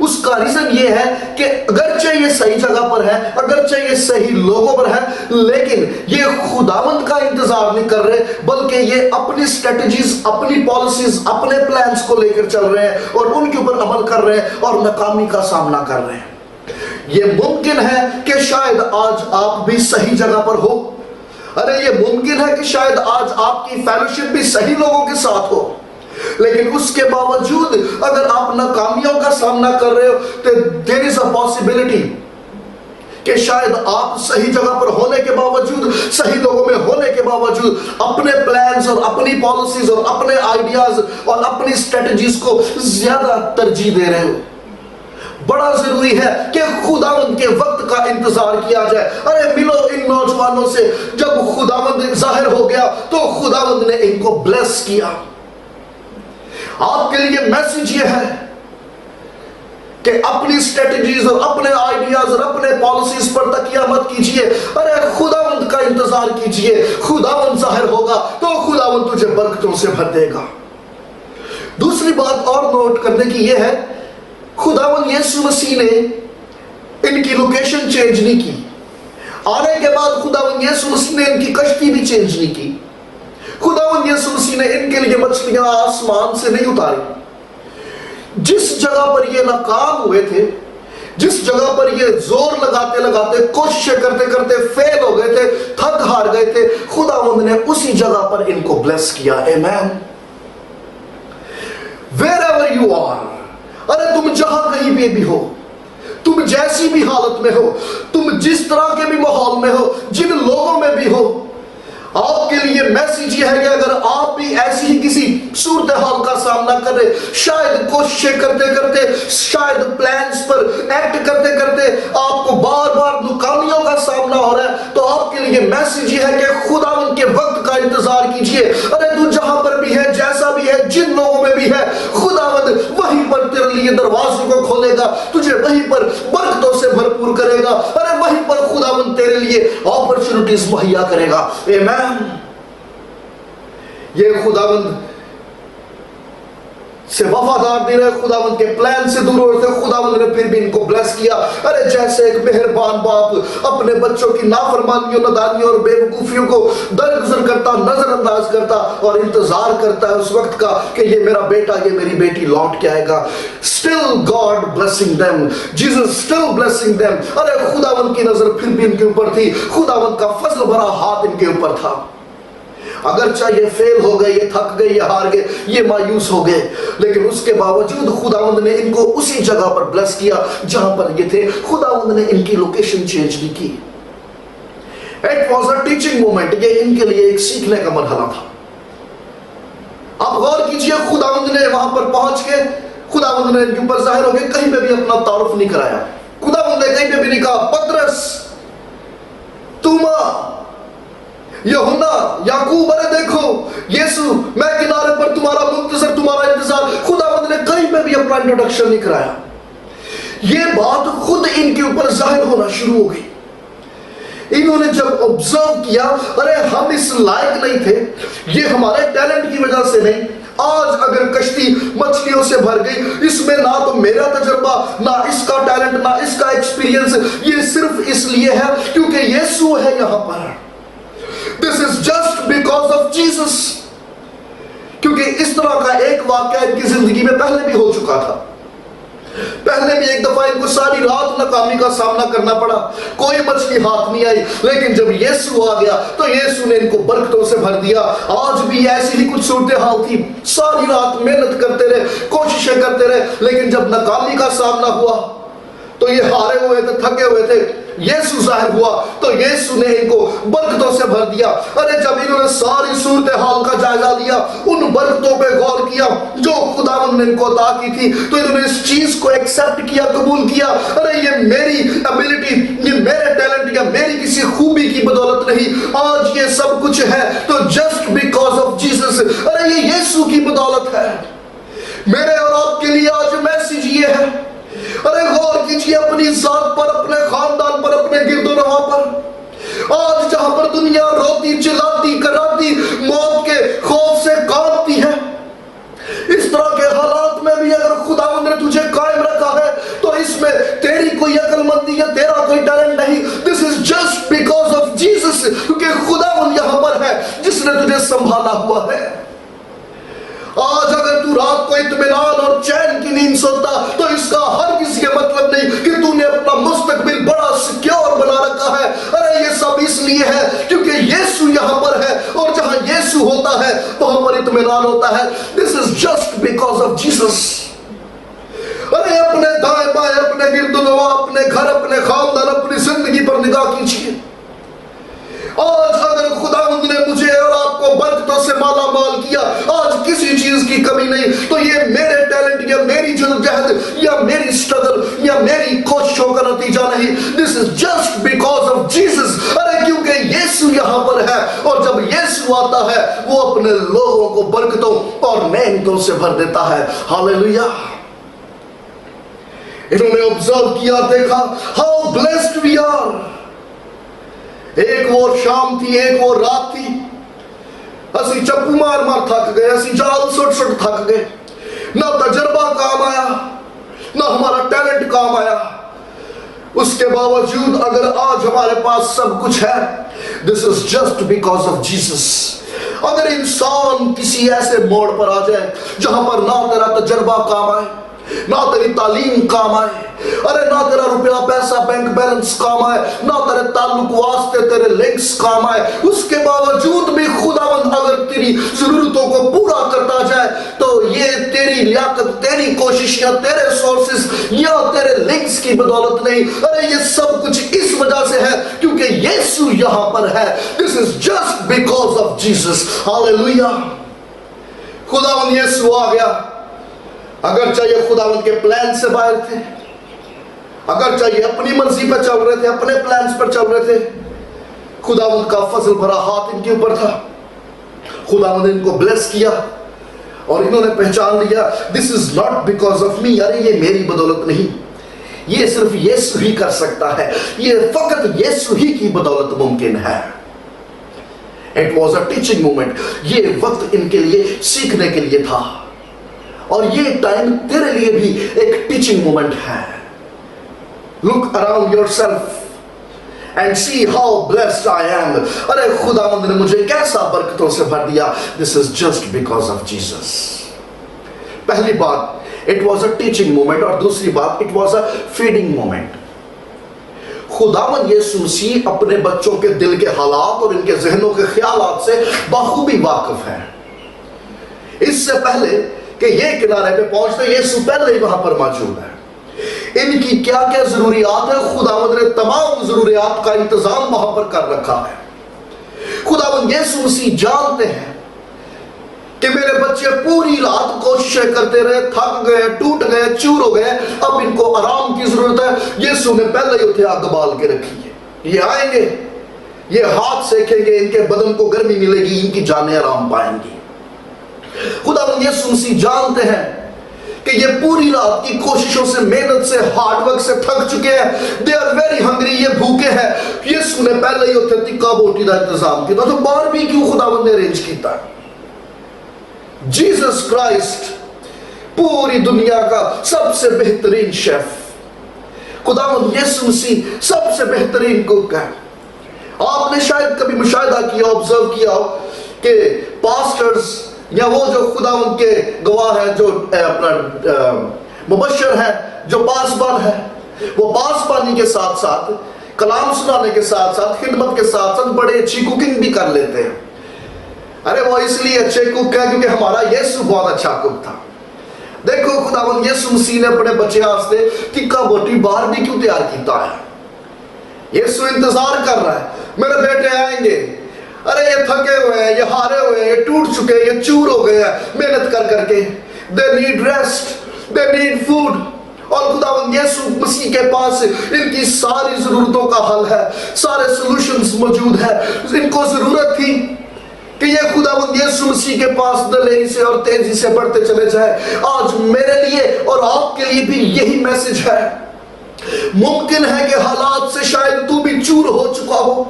اس کا ریزن یہ ہے کہ اگرچہ یہ صحیح جگہ پر ہے، اگرچہ یہ صحیح لوگوں پر ہے، لیکن یہ خداوند کا انتظار نہیں کر رہے، بلکہ یہ اپنی سٹریٹجیز، اپنی پالیسیز، اپنے پلانز کو لے کر چل رہے ہیں اور ان کے اوپر عمل کر رہے ہیں اور ناکامی کا سامنا کر رہے ہیں۔ یہ ممکن ہے کہ شاید آج آپ بھی صحیح جگہ پر ہو، ارے یہ ممکن ہے کہ شاید آج آپ کی فیلوشپ بھی صحیح لوگوں کے ساتھ ہو، لیکن اس کے باوجود اگر آپ ناکامیوں کا سامنا کر رہے ہو تو there is a possibility کہ شاید آپ صحیح جگہ پر ہونے کے باوجود، صحیح لوگوں میں ہونے کے باوجود اپنے پلانز اور اپنی پالیسیز اور اپنے آئیڈیاز اور اپنی سٹریٹجیز کو زیادہ ترجیح دے رہے ہو۔ بڑا ضروری ہے کہ خداوند کے وقت کا انتظار کیا جائے۔ ارے ملو ان نوجوانوں سے، جب خداوند ظاہر ہو گیا تو خداوند نے ان کو بلیس کیا۔ آپ کے لیے میسج یہ ہے کہ اپنی سٹریٹجیز اور اپنے آئیڈیاز اور اپنے پالیسیز پر تکیہ مت کیجئے، ارے خداوند کا انتظار کیجئے۔ خداوند ظاہر ہوگا تو خداوند تجھے برکتوں سے بھر دے گا۔ دوسری بات اور نوٹ کرنے کی یہ ہے، خداوند یسوع مسیح نے ان کی لوکیشن چینج نہیں کی۔ آنے کے بعد خداوند یسوع مسیح نے ان کی کشتی بھی چینج نہیں کی۔ خداوند یسوع مسیح نے ان کے لیے مچھلیاں آسمان سے نہیں اتاری۔ جس جگہ پر یہ ناکام ہوئے تھے، جس جگہ پر یہ زور لگاتے لگاتے، کوششیں کرتے کرتے فیل ہو گئے تھے، تھک ہار گئے تھے، خداوند نے اسی جگہ پر ان کو بلیس کیا۔ آمین۔ wherever you are، ارے تم جہاں کہیں بھی ہو، تم جیسی بھی حالت میں ہو، تم جس طرح کے بھی ماحول میں ہو، جن لوگوں میں بھی ہو، آپ کے لیے میسیج یہ ہے کہ اگر آپ بھی ایسی ہی کسی صورتحال کا سامنا کر رہے، شاید کوششیں کرتے کرتے، شاید پلانز پر ایکٹ کرتے کرتے آپ کو بار بار ناکامیوں کا سامنا ہو رہا ہے، تو آپ کے لیے میسیج یہ ہے کہ خداوند کے وقت کا انتظار کیجئے۔ ارے تو جہاں پر بھی ہے، جیسا بھی ہے، جن لوگوں میں بھی ہے، خداوند وہیں پر تیرے لیے دروازوں کو کھولے گا، تجھے وہیں پر برکتوں سے بھرپور کرے گا، ارے وہیں پر خداوند تیرے لیے اپرچونٹیز مہیا کرے گا۔ آمین۔ یہ خداوند سے وفادار نہیں رہے، خداوند کے پلان سے دور ہوتے، خداوند نے پھر بھی ان کو بلیس کیا۔ ارے جیسے ایک مہربان باپ اپنے بچوں کی نافرمانیوں، نادانیوں اور بے وقوفیوں کو درگزر کرتا، نظر انداز کرتا اور انتظار کرتا ہے اس وقت کا کہ یہ میرا بیٹا، یہ میری بیٹی لوٹ کے آئے گا۔ Still God blessing them, Jesus still blessing them۔ ارے خداوند کی نظر پھر بھی ان کے اوپر تھی، خداوند کا فضل بھرا ہاتھ ان کے اوپر تھا۔ اگرچہ یہ فیل ہو گئے، یہ تھک گئے، یہ ہار گئے، یہ مایوس ہو گئے، لیکن اس کے باوجود خداوند نے ان کو اسی جگہ پر بلیس کیا جہاں پر یہ تھے۔ خداوند نے ان کی لوکیشن چینج نہیں کی۔ It was a teaching moment، یہ ان کے لیے ایک سیکھنے کا مرحلہ تھا۔ آپ غور کیجئے، خداوند نے وہاں پر پہنچ کے، خداوند نے ان کے اوپر ظاہر ہو کے کہیں پہ بھی اپنا تعارف نہیں کرایا۔ خداوند نے کہیں پہ بھی نہیں کہا پطرس، توما، یوحنا، یعقوب، ارے دیکھو یسوع، میں کنارے پر تمہارا منتظر، تمہارا انتظار۔ خداوند نے کہیں پہ بھی اپنا انٹروڈکشن نہیں کرایا۔ یہ بات خود ان کے اوپر ظاہر ہونا شروع ہو گئی۔ انہوں نے جب آبزرو کیا، ارے ہم اس لائق نہیں تھے، یہ ہمارے ٹیلنٹ کی وجہ سے نہیں۔ آج اگر کشتی مچھلیوں سے بھر گئی، اس میں نہ تو میرا تجربہ، نہ اس کا ٹیلنٹ، نہ اس کا ایکسپیرینس، یہ صرف اس لیے ہے کیونکہ یسوع ہے یہاں پر۔ This is just because of Jesus۔ کیونکہ اس طرح کا ایک واقعہ ان کی زندگی میں پہلے بھی ہو چکا تھا۔ پہلے بھی ایک دفعہ ان کو ساری رات ناکامی کا سامنا کرنا پڑا، کوئی مچھلی ہاتھ نہیں آئی، لیکن جب یسوع آ گیا تو یسوع نے ان کو برکتوں سے بھر دیا۔ آج بھی ایسی ہی کچھ صورتحال تھی، ساری رات محنت کرتے رہے، کوششیں کرتے رہے، لیکن جب ناکامی کا سامنا ہوا تو یہ ہارے ہوئے تھے، تھکے ہوئے تھے۔ یسوع ظاہر ہوا تو یسوع نے ان کو برکتوں سے بھر دیا۔ ارے جب انہوں نے ساری صورتحال کا جائزہ لیا، ان برکتوں پہ غور کیا جو خداوند نے ان کو عطا کی تھی، تو انہوں نے اس چیز کو ایکسپٹ کیا، قبول کیا۔ ارے یہ میری ایبلٹی، یہ میرے ٹیلنٹ یا میری کسی خوبی کی بدولت نہیں، آج یہ سب کچھ ہے تو جسٹ بیکاز آف جیسس، ارے یہ یسوع کی بدولت ہے۔ میرے اور آپ کے لیے آج میسیج یہ ہے، ارے غور کیجئے اپنی ذات پر، اپنے خاندان پر، اپنے گرد و نواح پر۔ آج جہاں پر دنیا روتی، چلاتی، کراتی، موت کے خوف سے کانپتی ہے، اس طرح کے حالات میں بھی اگر خداوند نے تجھے قائم رکھا ہے اس میں تیری کوئی عقل مندی یا تیرا کوئی ٹیلنٹ نہیں. This is just because of Jesus, کیونکہ خداوند یہاں پر ہے جس نے تجھے سنبھالا ہوا ہے. آج اگر تو رات کو اطمینان اور چین کی نیند سوتا تو اس کا ہر کسی کے مطلب نہیں کہ تو نے اپنا مستقبل بڑا سیکیور بنا رکھا ہے. ارے یہ سب اس لیے ہے کیونکہ یسوع یہاں پر ہے, اور جہاں یسوع ہوتا ہے وہاں پر اطمینان ہوتا ہے. This is just because of Jesus. ارے اپنے دائیں بائیں, اپنے گرد و نواح, اپنے گھر, اپنے خاندان, اپنی زندگی پر نگاہ کیجیے. آج اگر خداوند نے مجھے اور آپ کو برکتوں سے مالا مال کیا, آج کسی چیز کی کمی نہیں, تو یہ میرے ٹیلنٹ یا میری جدوجہد یا میری اسٹرگل یا میری کوششوں کا نتیجہ نہیں. This is just because of Jesus. ارے کیونکہ یسوع یہاں پر ہے, اور جب یسوع آتا ہے وہ اپنے لوگوں کو برکتوں اور نعمتوں سے بھر دیتا ہے. ہاللیلویا. انہوں نے آبزرو کیا, دیکھا ہاؤ بلیسڈ وی آر. ایک وہ شام تھی, ایک وہ رات تھی, اسی چپو مار مار تھک گئے, اسی جال سٹ سٹ تھک گئے. نہ تجربہ کام آیا, نہ ہمارا ٹیلنٹ کام آیا. اس کے باوجود اگر آج ہمارے پاس سب کچھ ہے, this is just because of Jesus. اگر انسان کسی ایسے موڑ پر آ جائے جہاں پر نہ تیرا تجربہ کام آئے, نہ تیری تعلیم کام آئے, ارے نہ تیرا روپیہ پیسہ بینک بیلنس کام آئے, نہ تیرے تعلق واسطے تیرے لنکس کام آئے, اس کے باوجود بھی خداوند اگر تیری ضرورتوں کو پورا کرتا جائے تو یہ تیری لیاقت, تیری کوشش یا تیرے سورسز یا تیرے لنکس کی بدولت نہیں. ارے یہ سب کچھ اس وجہ سے ہے کیونکہ یسوع یہاں پر ہے. This is just because of Jesus. ہاللیلویا. خداوند یسوع آ گیا. اگرچہ یہ خداوند کے پلان سے باہر تھے, اگرچہ یہ اپنی مرضی پر چل رہے تھے, اپنے پلانز پر چل رہے تھے, خداوند کا فضل بھرا ہاتھ ان کے اوپر تھا. خداوند نے ان کو بلیس کیا اور انہوں نے پہچان لیا this is not because of me. ارے یہ میری بدولت نہیں, یہ صرف یسوع ہی کر سکتا ہے, یہ فقط یسوع ہی کی بدولت ممکن ہے. It was a teaching moment. یہ وقت ان کے لیے سیکھنے کے لیے تھا, اور یہ ٹائم تیرے لیے بھی ایک ٹیچنگ مومنٹ ہے. Look around yourself and see how blessed I am. ارے خداوند نے مجھے کیسا برکتوں سے بھر دیا. This is just because of Jesus. پہلی بات it was a teaching moment, اور دوسری بات it was a feeding moment. خداوند یسوع مسیح اپنے بچوں کے دل کے حالات اور ان کے ذہنوں کے خیالات سے بخوبی واقف ہے. اس سے پہلے کہ یہ کنارے پہ پہنچتے یسوع پہلے ہی وہاں پر موجود ہے. ان کی کیا کیا ضروریات ہیں, خداوند نے تمام ضروریات کا انتظام وہاں پر کر رکھا ہے. خداوند یسوع مسیح جانتے ہیں کہ میرے بچے پوری رات کوششیں کرتے رہے, تھک گئے, ٹوٹ گئے, چور ہو گئے, اب ان کو آرام کی ضرورت ہے. یسوع نے پہلے ہی اتنے آگ بال کے رکھی ہے. یہ آئیں گے, یہ ہاتھ سیکھیں گے, ان کے بدن کو گرمی ملے گی, ان کی جانیں آرام پائیں گی. خداوند یسوع مسیح جانتے ہیں کہ یہ پوری رات کی کوششوں سے, محنت سے, ہارڈ ورک سے تھک چکے ہیں. they are very hungry, یہ بھوکے ہیں. یسوع نے پہلے ہی اتنے تکا بوٹی کا انتظام کیا تو بار بھی کیوں خداوند نے ارینج کیتا. جیسس کرائسٹ پوری دنیا کا سب سے بہترین شیف, خداوند یسوع مسیح سب سے بہترین کوک ہے. آپ نے شاید کبھی مشاہدہ کیا, آبزرو کیا ہو کہ پاسٹرز یا وہ جو خداوند کے گواہ ہیں, جو اپنا مبشر ہیں, جو پاسبان ہیں, وہ پاسبانی کے ساتھ ساتھ, کلام سنانے کے ساتھ ساتھ, خدمت کے ساتھ ساتھ بڑے اچھی کوکنگ بھی کر لیتے ہیں. ارے وہ اس لیے اچھے کوک ہیں کیونکہ ہمارا یسوع بہت اچھا کوک تھا. دیکھو خداوند یسوع مسیح نے اپنے بچے واسطے تکا بوٹی باہر بھی کیوں تیار کیتا ہے. یسوع انتظار کر رہا ہے, میرے بیٹے آئیں گے, ارے یہ تھکے ہوئے ہیں, یہ ہارے ہوئے ہیں, یہ ٹوٹ چکے ہیں, یہ چور ہو گئے ہیں محنت کر کر کے. they need rest, they need food. اور خداوند یسوع مسیح کے پاس ان کی ساری ضرورتوں کا حل ہے, سارے سولوشنز موجود ہیں. ان کو ضرورت تھی کہ یہ خداوند یسوع مسیح کے پاس دلیری سے اور تیزی سے بڑھتے چلے جائے. آج میرے لیے اور آپ کے لیے بھی یہی میسج ہے. ممکن ہے کہ حالات سے شاید تو بھی چور ہو چکا ہو,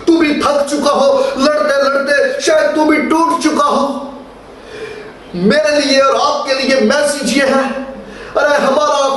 تو بھی تھک چکا ہو, لڑتے لڑتے شاید تو بھی ٹوٹ چکا ہو. میرے لیے اور آپ کے لیے میسج یہ ہے, ارے ہمارا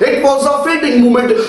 It was a feeding moment।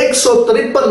153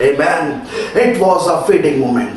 Amen. It was a feeding moment.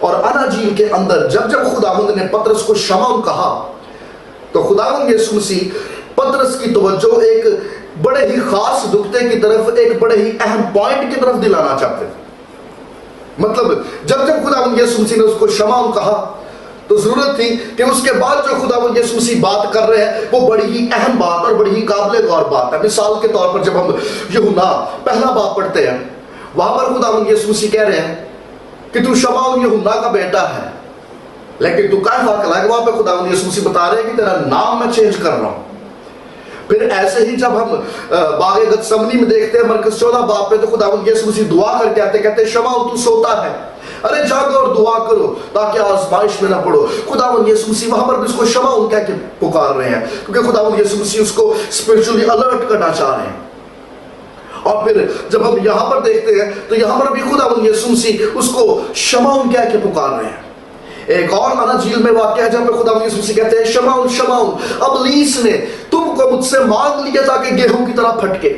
اور اناجیل کے اندر جب جب خداوند نے پطرس کو شمعون کہا تو خداوند یسوع مسیح پطرس کی توجہ ایک بڑے ہی خاص نقطے کی طرف، ایک بڑے ہی اہم پوائنٹ کی طرف دلانا چاہتے تھے۔ مطلب جب جب خداوند یسوع مسیح نے اس کو شمعون کہا تو ضرورت تھی کہ اس کے بعد جو خداوند یسوع مسیح بات کر رہے ہیں وہ بڑی ہی اہم بات اور بڑی ہی قابل غور بات ہے۔ مثال کے طور پر جب ہم یوحنا پہلا باب پڑھتے ہیں، وہاں پر خداوند یسوع مسیح کہہ رہے ہیں کہ تو شمعون یوحنا کا بیٹا ہے، لیکن تو کیفا کہلائے گا۔ وہاں پہ خداوند یسوع مسیح بتا رہے ہیں کہ تیرا نام میں چینج کر رہا ہوں۔ پھر ایسے ہی جب ہم باغ گتسمنی میں دیکھتے ہیں مرکز 14 باب پہ، تو خداوند یسوع مسیح دعا کر کے کہتے شمعون تو سوتا ہے، ارے جاگو اور دعا کرو تاکہ آزمائش میں نہ پڑو۔ خداوند یسوع مسیح وہاں پر بھی اس کو شمعون کہہ کے پکار رہے ہیں، کیونکہ خداوند یسوع مسیح اس کو اسپرچولی الرٹ کرنا چاہ رہے ہیں۔ اور پھر جب ہم یہاں پر دیکھتے ہیں تو یہاں پر بھی خداوند یسوع مسیح اس کو شمعون کہہ کے پکار رہے ہیں۔ ایک اور اناجیل میں واقعہ ہے جہاں پہ خداوند یسوع مسیح کہتے ہیں شمعون شمعون ابلیس نے تم کو مجھ سے مانگ لیا تاکہ گیہوں کی طرح پھٹکے۔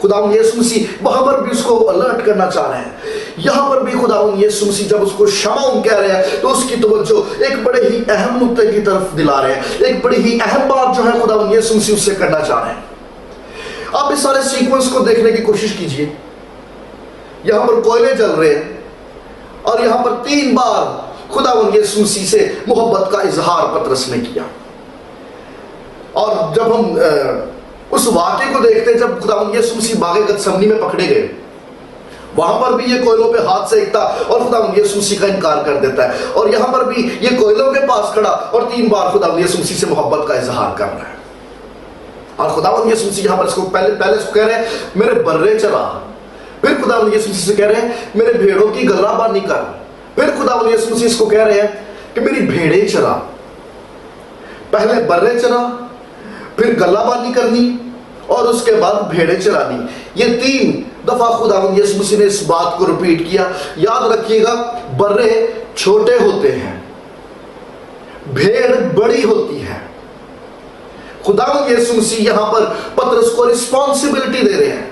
خداوند یسوع مسیح وہاں پر بھی اس کو الرٹ کرنا چاہ رہے ہیں۔ یہاں پر بھی خداوند یسوع مسیح جب اس کو شمعون کہہ رہے ہیں تو اس کی توجہ ایک بڑے ہی اہم نقطے کی طرف دلا رہے ہیں، ایک بڑی ہی اہم بات جو ہے خداوند یسوع مسیح اس سے کرنا چاہ رہے ہیں۔ آپ اس سارے سیکوینس کو دیکھنے کی کوشش کیجئے۔ یہاں پر کوئلے جل رہے ہیں اور یہاں پر 3 بار خداوند یسوع مسیح سے محبت کا اظہار پطرس نے کیا۔ اور جب ہم اس واقعے کو دیکھتے ہیں جب خداوند یسوع مسیح باغ گتسمنی میں پکڑے گئے، وہاں پر بھی یہ کوئلوں پہ ہاتھ سینکتا اور خداوند یسوع مسیح کا انکار کر دیتا ہے، اور یہاں پر بھی یہ کوئلوں کے پاس کھڑا اور 3 بار خداوند یسوع مسیح سے محبت کا اظہار کر رہا ہے۔ اور خداوند یسوع مسیح یہاں پر اس کو پہلے اس کو کہہ رہے ہیں میرے برے چلا، پھر خداوند یسوع مسیح سے کہہ رہے ہیں میرے بھیڑوں کی گلہ بانی کر، پھر خداوند یسوع مسیح اس کو کہہ رہے ہیں کہ میری بھیڑیں چرا۔ پہلے برے چرا، پھر گلہ بانی کرنی اور اس کے بعد بھیڑیں چرانی۔ یہ 3 دفعہ خداوند یسوع مسیح نے اس بات کو ریپیٹ کیا۔ یاد رکھیے گا برے چھوٹے ہوتے ہیں، بھیڑ بڑی ہوتی ہے۔ خداوند یسوع مسیح یہاں پر پطرس کو رسپانسبلٹی دے رہے ہیں،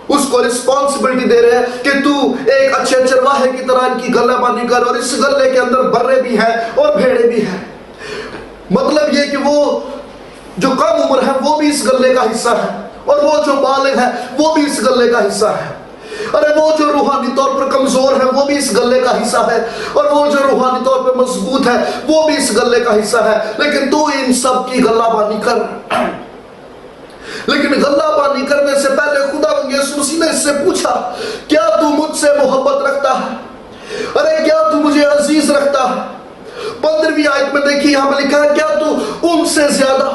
اس کو رسپانسبلٹی دے رہے ہیں کہ تو ایک اچھے چرواہے کی طرح ان کی گلہ بانی کر، اور اس گلے کے اندر برے بھی ہیں اور بھیڑے بھی ہیں۔ مطلب یہ کہ وہ جو کم عمر ہے وہ بھی اس گلے کا حصہ ہے، اور وہ جو بالغ ہے وہ بھی اس گلے کا حصہ ہے، ارے وہ جو روحانی طور پر کمزور ہے وہ بھی اس گلے کا حصہ ہے، اور وہ جو روحانی طور پر مضبوط ہے وہ بھی اس گلے کا حصہ ہے۔ لیکن تو ان سب کی گلہ بانی کر۔ لیکن گلہ بانی کرنے سے پہلے خداوند یسوع مسیح نے اس سے پوچھا کیا تو مجھ سے محبت رکھتا ہے؟ ارے کیا تو مجھے عزیز رکھتا ہے؟ 15ویں آیت میں دیکھیے یہاں پہ لکھا ہے کیا تو ان سے زیادہ،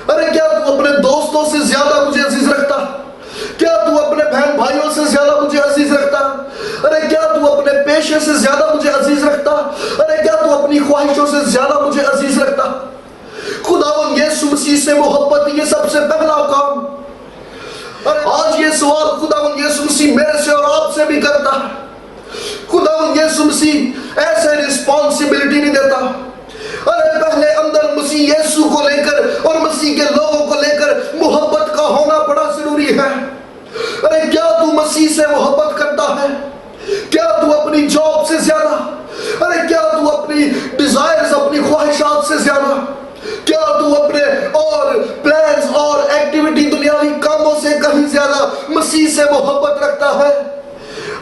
ارے کیا تو اپنے دوستوں سے زیادہ مجھے عزیز رکھتا؟ کیا تو اپنے بہن بھائیوں سے زیادہ مجھے عزیز رکھتا؟ ارے کیا تو اپنے پیشے سے زیادہ مجھے عزیز رکھتا؟ ارے کیا تو اپنی خواہشوں سے زیادہ مجھے عزیز رکھتا؟ خداوند یسوع مسیح سے محبت یہ سب سے پہلا کام۔ اور آج یہ سوال خداوند یسوع مسیح میرے سے اور آپ سے بھی کرتا ہے۔ خداوند یسوع مسیح ایسے رسپانسبلٹی نہیں دیتا، ارے پہلے اندر مسیح یسوع کو لے کر اور مسیح کے لوگوں کو لے کر محبت کا ہونا بڑا ضروری ہے۔ ارے کیا تو مسیح سے محبت کرتا ہے؟ کیا تو اپنی جاب سے زیادہ؟ ارے کیا تو اپنی ڈیزائرز اپنی خواہشات سے زیادہ؟ کیا تو اپنے اور پلانز اور ایکٹیویٹی دنیاوی کاموں سے کہیں زیادہ مسیح سے محبت رکھتا ہے؟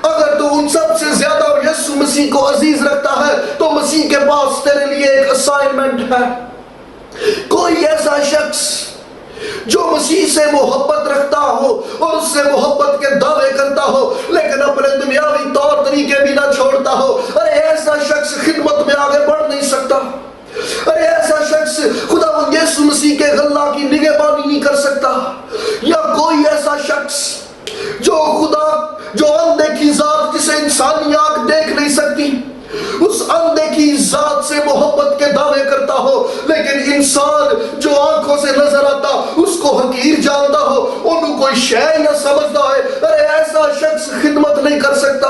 اگر تو ان سب سے زیادہ اور یسوع مسیح کو عزیز رکھتا ہے تو مسیح کے پاس تیرے لیے ایک اسائنمنٹ ہے۔ کوئی ایسا شخص جو مسیح سے محبت رکھتا ہو اور اس سے محبت کے دعوے کرتا ہو لیکن اپنے دنیاوی طور طریقے بھی نہ چھوڑتا ہو، ارے ایسا شخص خدمت میں آگے بڑھ نہیں سکتا۔ ارے ایسا شخص خداوند یسوع مسیح کے غلہ کی نگہبانی نہیں کر سکتا۔ یا کوئی ایسا شخص جو اندیکھی ذات جسے انسانی آنکھ دیکھ نہیں سکتی، اس اندیکھی ذات سے محبت کے دعوے کرتا ہو لیکن انسان جو آنکھوں سے نظر آتا اس کو حقیر جانتا ہو، انہوں کوئی شے نہ سمجھتا ہے، ارے ایسا شخص خدمت نہیں کر سکتا۔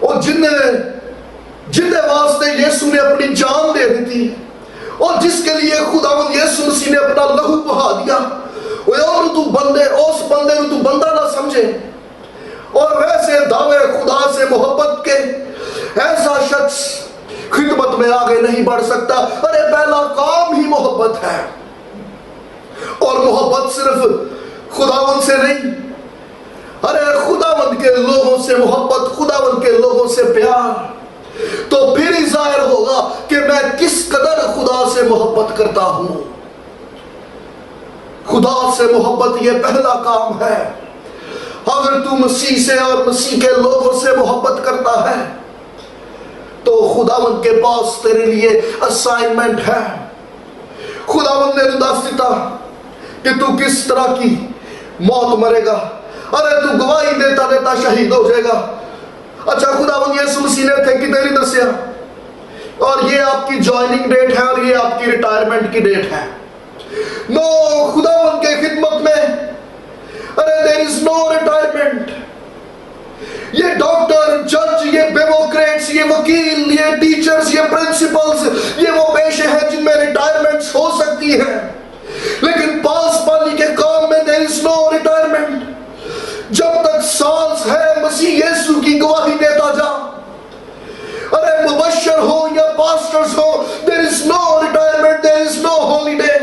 اور جن واسطے یسوع نے اپنی جان دے دی تھی اور جس کے لیے خداوند یسوع مسیح نے اپنا لہو بہا دیا، اس بندے کو تو بندہ نہ سمجھے، اور ویسے دعوے خدا سے محبت کے ایسا شخص خدمت میں آگے نہیں بڑھ سکتا. ارے پہلا کام ہی محبت ہے, اور محبت صرف خداوند سے نہیں, ارے خداوند کے لوگوں سے محبت, خداوند کے لوگوں سے پیار, تو پھر ہی ظاہر ہوگا کہ میں کس قدر خدا سے محبت کرتا ہوں. خدا سے محبت یہ پہلا کام ہے. اگر تو مسیح سے اور مسیح کے لوگوں سے محبت کرتا ہے تو خداوند کے پاس تیرے لیے اسائنمنٹ ہے. خداوند نے دس دیتا کہ تو کس طرح کی موت مرے گا. ارے تو گواہی دیتا دیتا شہید ہو جائے گا. اچھا خداوند یسوع مسیح نے تھے کہ نہیں دسیا, اور یہ آپ کی جوائننگ ڈیٹ ہے اور یہ آپ کی ریٹائرمنٹ کی ڈیٹ ہے. نو, خداوند کے خدمت میں ارے there is no retirement. یہ ڈاکٹر, جج, یہ بیوروکریٹس, یہ وکیل, یہ ٹیچرز, یہ پرنسپلز, یہ وہ پیشے ہیں جن میں ریٹائرمنٹس ہو سکتی ہیں, لیکن پاس پانی کے کام میں there is no retirement. جب تک سانس ہے مسیح یسوع کی گواہی دیتا جا. ارے مبشر ہو یا pastors who, there is no retirement, there is no holiday.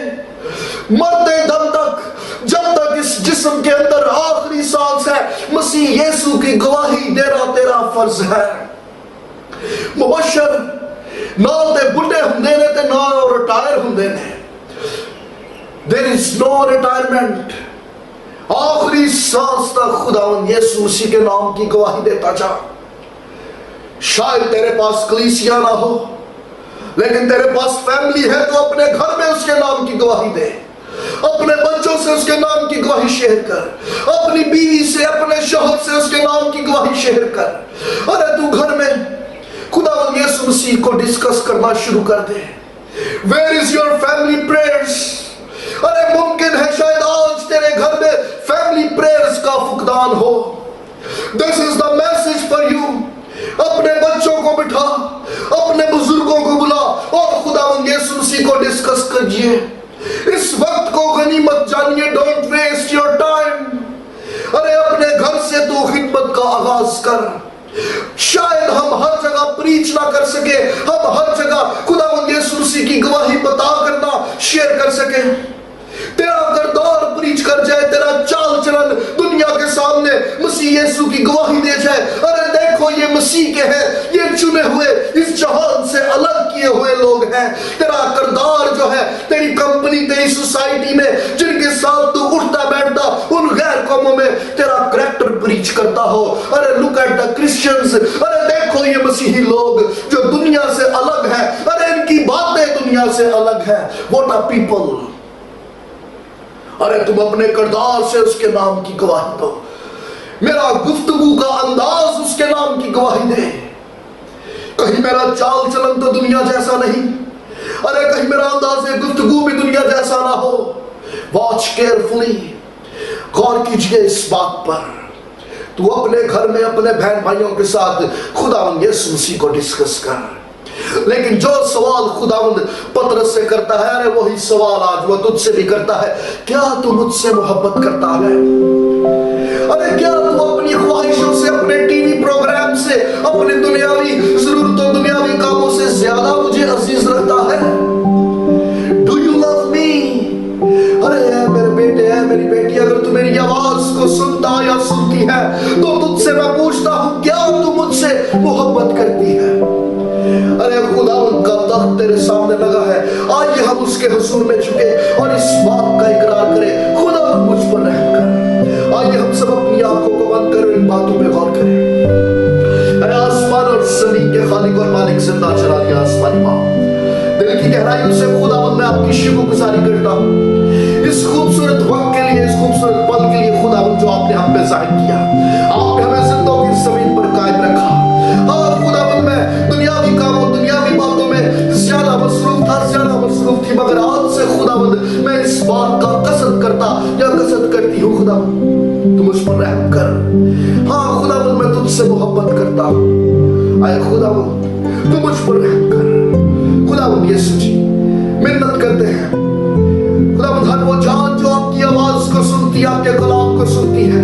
مرتے دم تک, جب تک اس جسم کے اندر آخری سانس ہے, مسیح یسوع کی گواہی دینا تیرا فرض ہے. مبشر نہ تے بڑھے ہوندے نے تے نہ ریٹائر ہوندے نے. there is no retirement. آخری سانس تک خداوند یسوع مسیح کے نام کی گواہی دیتا جا. شاید تیرے پاس کلیسیا نہ ہو, لیکن تیرے پاس فیملی ہے تو اپنے گھر میں اس کے نام کی گواہی دے. اپنے بچوں سے اس کے نام کی گواہی شیئر کر, اپنی بیوی سے, اپنے شوہر سے اس کے نام کی گواہی شیئر کر. ارے تو گھر میں خداوند یسوع مسیح کو ڈسکس کرنا شروع کر دے. Where is your family prayers? ارے ممکن ہے شاید آج تیرے گھر میں فیملی پریئرز کا فقدان ہو. This is the message for you. اپنے بچوں کو بٹھا, اپنے بزرگوں کو بلا اور خداوند یسوع مسیح کو ڈسکس کیجئے. اس وقت کو غنیمت جانیے. Don't waste your time. ارے اپنے گھر سے تو خدمت کا آغاز کر. شاید ہم ہر جگہ پریچ نہ کر سکے, ہم ہر جگہ خداوند یسوع مسیح کی گواہی بتا کرنا شیئر کر سکیں. تیرا کردار پریچ کر جائے, تیرا چال چلن دنیا کے سامنے مسیح یسوع کی گواہی دے جائے. ارے دیکھو یہ مسیح کے ہیں, یہ چنے ہوئے, اس جہان سے الگ کیے ہوئے لوگ ہیں. تیرا کردار جو ہے تیری کمپنی, تیری سوسائٹی میں جن کے ساتھ تو اٹھتا بیٹھتا, ان غیر قوموں میں تیرا کریکٹر پریچ کرتا ہو. ارے look at the Christians. ارے دیکھو یہ مسیحی لوگ جو دنیا سے الگ ہیں, ارے ان کی باتیں دنیا سے الگ ہیں. What a people. ارے تم اپنے کردار سے اس کے نام کی گواہی دو. میرا گفتگو کا انداز اس کے نام کی گواہی دے. کہیں میرا چال چلن تو دنیا جیسا نہیں, ارے کہیں میرا انداز گفتگو بھی دنیا جیسا نہ ہو. واچ کیئرفلی, غور کیجئے اس بات پر. تو اپنے گھر میں اپنے بہن بھائیوں کے ساتھ خداوند یسوع مسیح کو ڈسکس کر. لیکن جو سوال خداوند پطرس سے کرتا ہے, ارے وہی سوال آج وہ تجھ سے بھی کرتا ہے. کیا تو مجھ سے محبت کرتا ہے؟ ارے کیا تو اپنی خواہشوں سے, اپنے ٹی وی پروگرام سے, اپنے دنیاوی ضرورتوں, دنیاوی کاموں سے زیادہ مجھے عزیز رکھتا ہے؟ Do you love me? ارے اے میرے بیٹے, اے میری بیٹی, اگر تو میری آواز کو سنتا یا سنتی ہے تو تجھ سے میں پوچھتا ہوں, کیا تو مجھ سے محبت کرتی ہے؟ ارے خداوند کا تخت تیرے سامنے لگا ہے. آئیے ہم اس کے حضور میں جھکے اور اس بات کا اقرار کریں, خداوند مجھ پر رحم کر. آئیے ہم سب اپنی آنکھوں کو بند کریں, ان باتوں پہ غور کریں. اے آسمان اور زمین کے خالق اور مالک, زندہ چراغ آسمانی ماں, دل کی گہرائیوں سے خداوند میں آپ کی شکر گزاری کرتا ہوں اس خوبصورت وقت کے لیے, اس خوبصورت پل کے لیے خداوند جو آپ نے ہم پہ ظاہر کیا. آپ نے ہمیں زندوں کی زمین پر قائم رکھا. اور خداوند میں دنیاوی کاموں, دنیاوی باتوں میں زیادہ مصروف تھی, مگر آج سے خداوند میں اس بات کا قصد کرتا یا قصد کرتی ہوں, خداوند تو مجھ پر رحم کر. ہاں خداوند میں تجھ سے محبت کرتا ہوں. اے خداوند تو مجھ پر رحم کر. خداوند یسوع جی منت کرتے ہیں خداوند, ہر وہ جان جو آپ کی آواز کو سنتی, آپ کے کلام کو سنتی ہے,